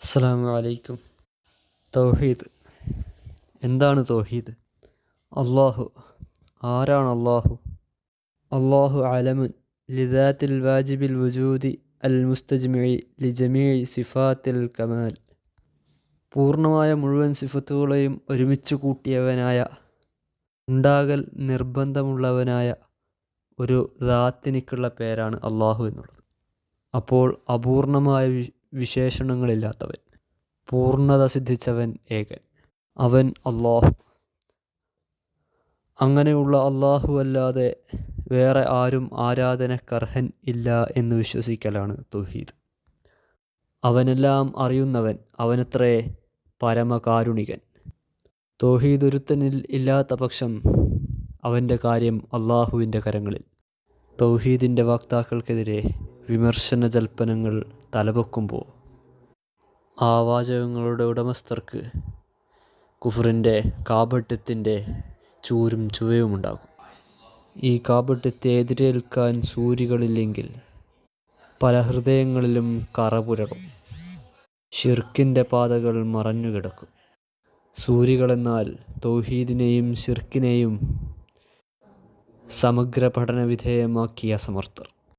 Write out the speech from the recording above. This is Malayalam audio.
അസ്സലാമു അലൈക്കും. തൗഹീദ്. എന്താണ് തൗഹീദ്? അള്ളാഹു. ആരാണ് അള്ളാഹു? അള്ളാഹു അലമുൻ ലിദാത്തിൽ വാജിബിൽ വുജൂദി അൽ മുസ്തജ്മിഇ ലിജമീഇ സിഫാത്തിൽ കമാൽ. പൂർണ്ണമായ മുഴുവൻ സിഫത്തുകളെയും ഒരുമിച്ച് കൂട്ടിയവനായ, ഉണ്ടാകൽ നിർബന്ധമുള്ളവനായ ഒരു ദാത്തിനിക്കുള്ള പേരാണ് അള്ളാഹു എന്നുള്ളത്. അപ്പോൾ അപൂർണമായ വിശേഷണങ്ങളില്ലാത്തവൻ, പൂർണ്ണത സിദ്ധിച്ചവൻ ഏകൻ, അവൻ അള്ളാഹു. അങ്ങനെയുള്ള അള്ളാഹു അല്ലാതെ വേറെ ആരും ആരാധനക്കർഹൻ ഇല്ല എന്ന് വിശ്വസിക്കലാണ് തൗഹീദ്. അവനെല്ലാം അറിയുന്നവൻ, അവനത്രേ പരമകാരുണികൻ. തൗഹീദ് ഒരുത്തനിൽ ഇല്ലാത്ത പക്ഷം അവൻ്റെ കാര്യം അള്ളാഹുവിൻ്റെ കരങ്ങളിൽ. തൗഹീദിൻ്റെ വക്താക്കൾക്കെതിരെ വിമർശന ജൽപ്പനങ്ങൾ തലപൊക്കുമ്പോൾ ആ വാചകങ്ങളുടെ ഉടമസ്ഥർക്ക് കുഫറിൻ്റെ കാപട്യത്തിൻ്റെ ചൂരും ചുവയുമുണ്ടാകും. ഈ കാപട്യത്തെ എതിരേൽക്കാൻ സൂരികളില്ലെങ്കിൽ പല ഹൃദയങ്ങളിലും കറപുരളും. ഷിർക്കിൻ്റെ പാതകൾ മറഞ്ഞുകിടക്കും. സൂരികളെന്നാൽ തൗഹീദിനെയും ഷിർക്കിനെയും സമഗ്ര പഠന വിധേയമാക്കിയ സമർത്ഥർ.